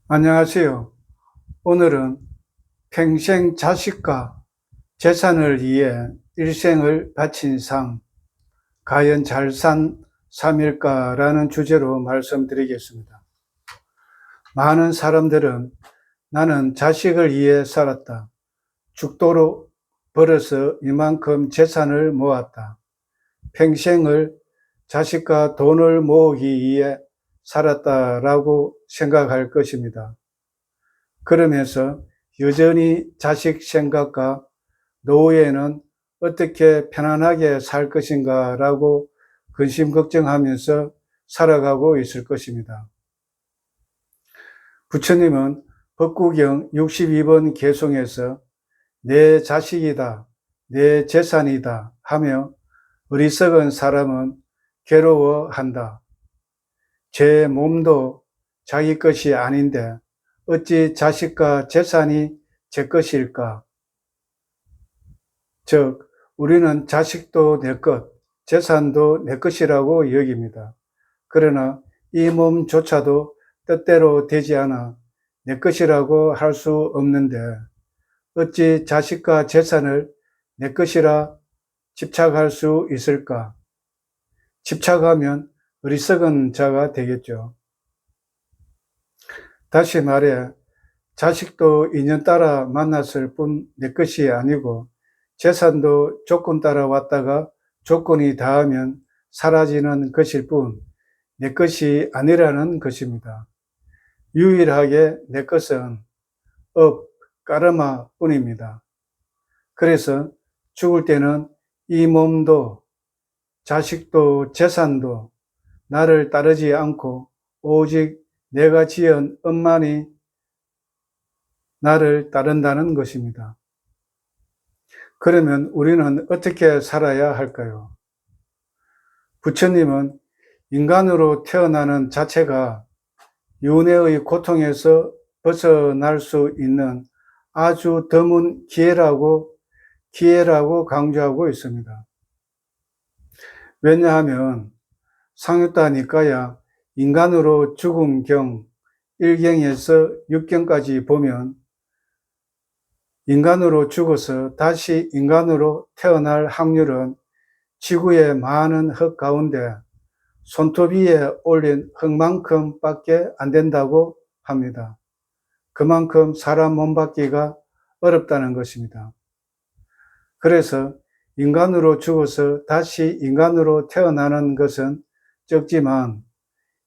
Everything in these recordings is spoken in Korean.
안녕하세요. 오늘은 평생 자식과 재산을 위해 일생을 바친 상, 과연 잘 산 삶일까라는 주제로 말씀드리겠습니다. 많은 사람들은 나는 자식을 위해 살았다. 죽도록 벌어서 이만큼 재산을 모았다. 평생을 자식과 돈을 모으기 위해 살았다라고 생각할 것입니다. 그러면서 여전히 자식 생각과 노후에는 어떻게 편안하게 살 것인가 라고 근심 걱정하면서 살아가고 있을 것입니다. 부처님은 법구경 62번 개송에서 내 자식이다, 내 재산이다 하며 어리석은 사람은 괴로워한다. 제 몸도 자기 것이 아닌데 어찌 자식과 재산이 제 것일까? 즉, 우리는 자식도 내 것, 재산도 내 것이라고 여깁니다. 그러나 이 몸조차도 뜻대로 되지 않아 내 것이라고 할 수 없는데 어찌 자식과 재산을 내 것이라 집착할 수 있을까? 집착하면 어리석은 자가 되겠죠. 다시 말해 자식도 인연 따라 만났을 뿐 내 것이 아니고 재산도 조건 따라 왔다가 조건이 닿으면 사라지는 것일 뿐 내 것이 아니라는 것입니다. 유일하게 내 것은 까르마 뿐입니다. 그래서 죽을 때는 이 몸도 자식도 재산도 나를 따르지 않고 오직 내가 지은 업만이 나를 따른다는 것입니다. 그러면 우리는 어떻게 살아야 할까요? 부처님은 인간으로 태어나는 자체가 윤회의 고통에서 벗어날 수 있는 아주 드문 기회라고 강조하고 있습니다. 왜냐하면 상유타 니까야 인간으로 죽음 경 1경에서 6경까지 보면 인간으로 죽어서 다시 인간으로 태어날 확률은 지구의 많은 흙 가운데 손톱 위에 올린 흙만큼 밖에 안 된다고 합니다. 그만큼 사람 몸 받기가 어렵다는 것입니다. 그래서 인간으로 죽어서 다시 인간으로 태어나는 것은 적지만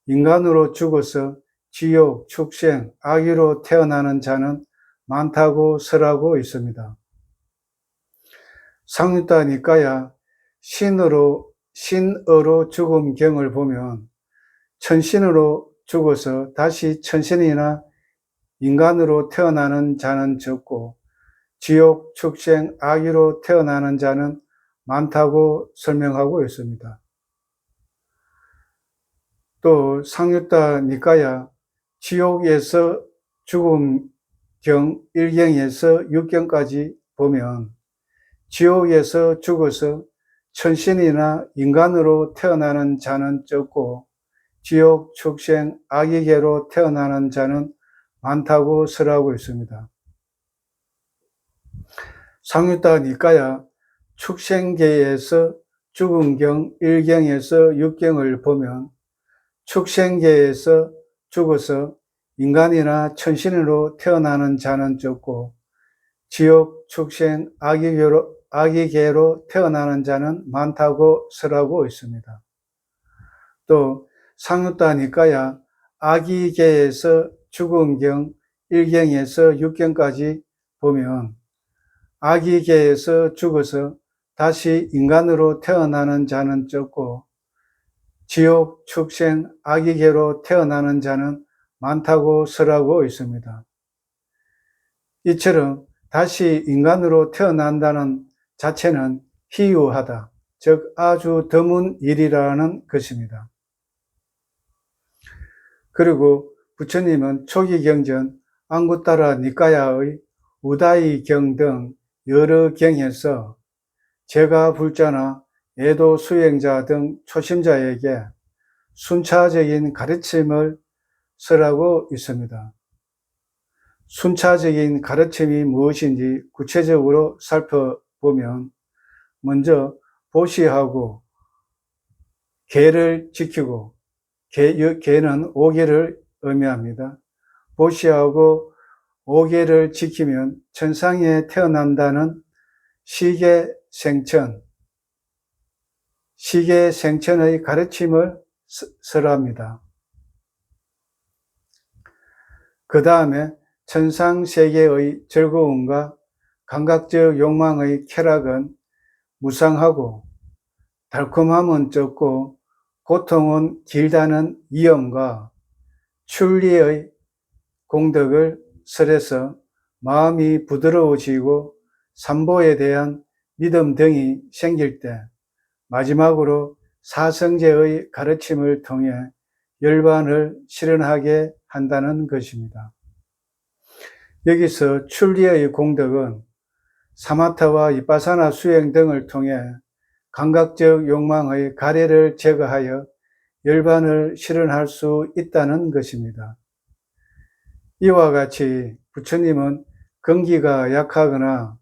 인간으로 죽어서 지옥, 축생, 악의로 태어나는 자는 많다고 설하고 있습니다. 상유타 니까야 신어로 죽음경을 보면 천신으로 죽어서 다시 천신이나 인간으로 태어나는 자는 적고 지옥, 축생, 악의로 태어나는 자는 많다고 설명하고 있습니다. 또 상유타 니까야 지옥에서 죽음경 1경에서 6경까지 보면 지옥에서 죽어서 천신이나 인간으로 태어나는 자는 적고 지옥, 축생, 악의계로 태어나는 자는 많다고 설하고 있습니다. 상유타 니까야 축생계에서 죽음경 1경에서 6경을 보면 축생계에서 죽어서 인간이나 천신으로 태어나는 자는 적고 지옥, 축생, 악의계로 태어나는 자는 많다고 설하고 있습니다. 또 상유타 니까야 악의계에서 죽음경 1경에서 6경까지 보면 악의계에서 죽어서 다시 인간으로 태어나는 자는 적고 지옥, 축생, 악의계로 태어나는 자는 많다고 설하고 있습니다. 이처럼 다시 인간으로 태어난다는 자체는 희유하다, 즉 아주 드문 일이라는 것입니다. 그리고 부처님은 초기 경전 앙구타라 니까야의 우다이경 등 여러 경에서 제가 불자나 애도 수행자 등 초심자에게 순차적인 가르침을 설하고 있습니다. 순차적인 가르침이 무엇인지 구체적으로 살펴보면 먼저 보시하고 계를 지키고, 계는 5계를 의미합니다. 보시하고 5계를 지키면 천상에 태어난다는 시계생천의 가르침을 설합니다. 그 다음에 천상세계의 즐거움과 감각적 욕망의 쾌락은 무상하고 달콤함은 적고 고통은 길다는 이언과 출리의 공덕을 설해서 마음이 부드러워지고 삼보에 대한 믿음 등이 생길 때 마지막으로 사성제의 가르침을 통해 열반을 실현하게 한다는 것입니다. 여기서 출리의 공덕은 사마타와 이빠사나 수행 등을 통해 감각적 욕망의 가래를 제거하여 열반을 실현할 수 있다는 것입니다. 이와 같이 부처님은根기가 약하거나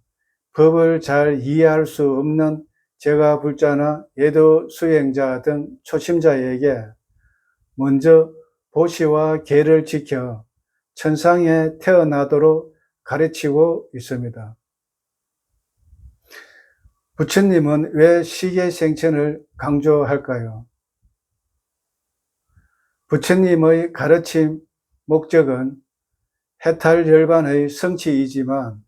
법을 잘 이해할 수 없는 제가불자나 예도 수행자 등 초심자에게 먼저 보시와 계를 지켜 천상에 태어나도록 가르치고 있습니다. 부처님은 왜 시계생천을 강조할까요? 부처님의 가르침 목적은 해탈열반의 성취이지만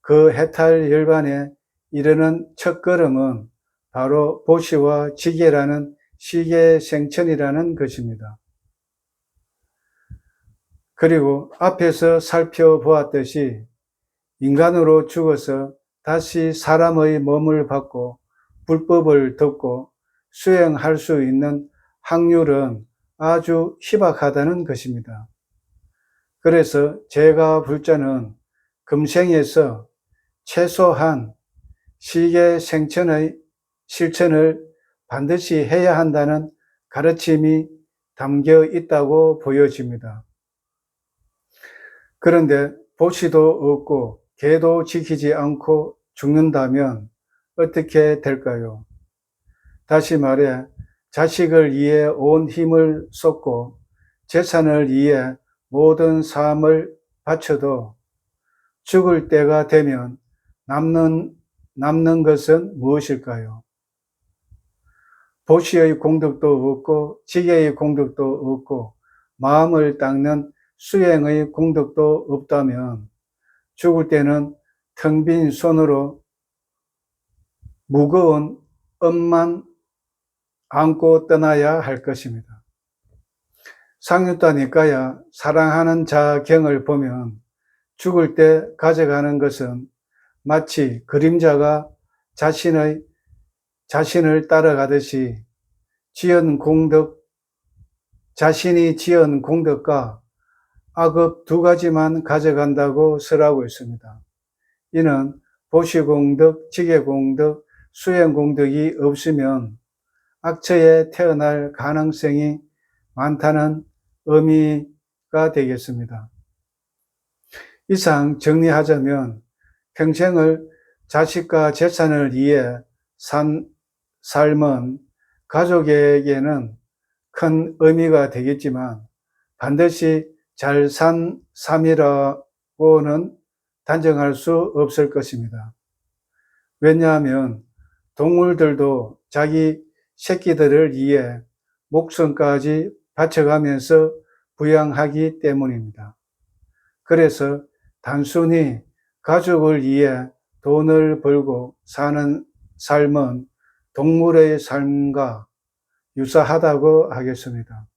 그 해탈열반에 이르는 첫걸음은 바로 보시와 지계라는 시계생천이라는 것입니다. 그리고 앞에서 살펴보았듯이 인간으로 죽어서 다시 사람의 몸을 받고 불법을 듣고 수행할 수 있는 확률은 아주 희박하다는 것입니다. 그래서 제가불자는 금생에서 최소한 시계생천의 실천을 반드시 해야 한다는 가르침이 담겨 있다고 보여집니다. 그런데 보시도 없고 계도 지키지 않고 죽는다면 어떻게 될까요? 다시 말해 자식을 위해 온 힘을 쏟고 재산을 위해 모든 삶을 바쳐도 죽을 때가 되면 남는 것은 무엇일까요? 보시의 공덕도 없고 지계의 공덕도 없고 마음을 닦는 수행의 공덕도 없다면 죽을 때는 텅 빈 손으로 무거운 업만 안고 떠나야 할 것입니다. 상유타 니까야 사랑하는 자 경을 보면 죽을 때 가져가는 것은 마치 그림자가 자신을 따라가듯이 자신이 지은 공덕과 악업 두 가지만 가져간다고 설하고 있습니다. 이는 보시공덕, 지계공덕, 수행공덕이 없으면 악처에 태어날 가능성이 많다는 의미가 되겠습니다. 이상 정리하자면 평생을 자식과 재산을 위해 산 삶은 가족에게는 큰 의미가 되겠지만 반드시 잘 산 삶이라고는 단정할 수 없을 것입니다. 왜냐하면 동물들도 자기 새끼들을 위해 목숨까지 바쳐가면서 부양하기 때문입니다. 그래서 단순히 가족을 위해 돈을 벌고 사는 삶은 동물의 삶과 유사하다고 하겠습니다.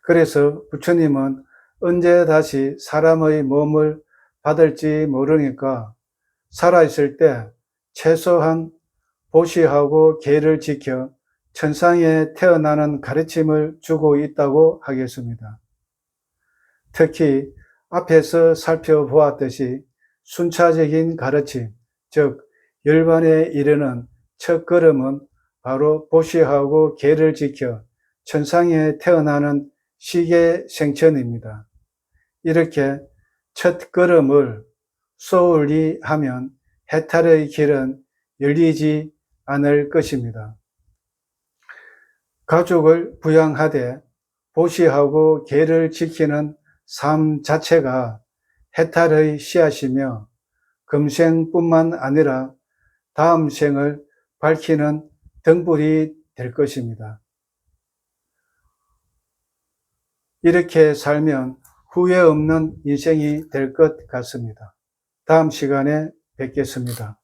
그래서 부처님은 언제 다시 사람의 몸을 받을지 모르니까 살아있을 때 최소한 보시하고 계를 지켜 천상에 태어나는 가르침을 주고 있다고 하겠습니다. 특히 앞에서 살펴보았듯이 순차적인 가르침, 즉 열반에 이르는 첫걸음은 바로 보시하고 계를 지켜 천상에 태어나는 시계생천입니다. 이렇게 첫 걸음을 소홀히 하면 해탈의 길은 열리지 않을 것입니다. 가족을 부양하되 보시하고 계를 지키는 삶 자체가 해탈의 씨앗이며 금생뿐만 아니라 다음 생을 밝히는 등불이 될 것입니다. 이렇게 살면 후회 없는 인생이 될 것 같습니다. 다음 시간에 뵙겠습니다.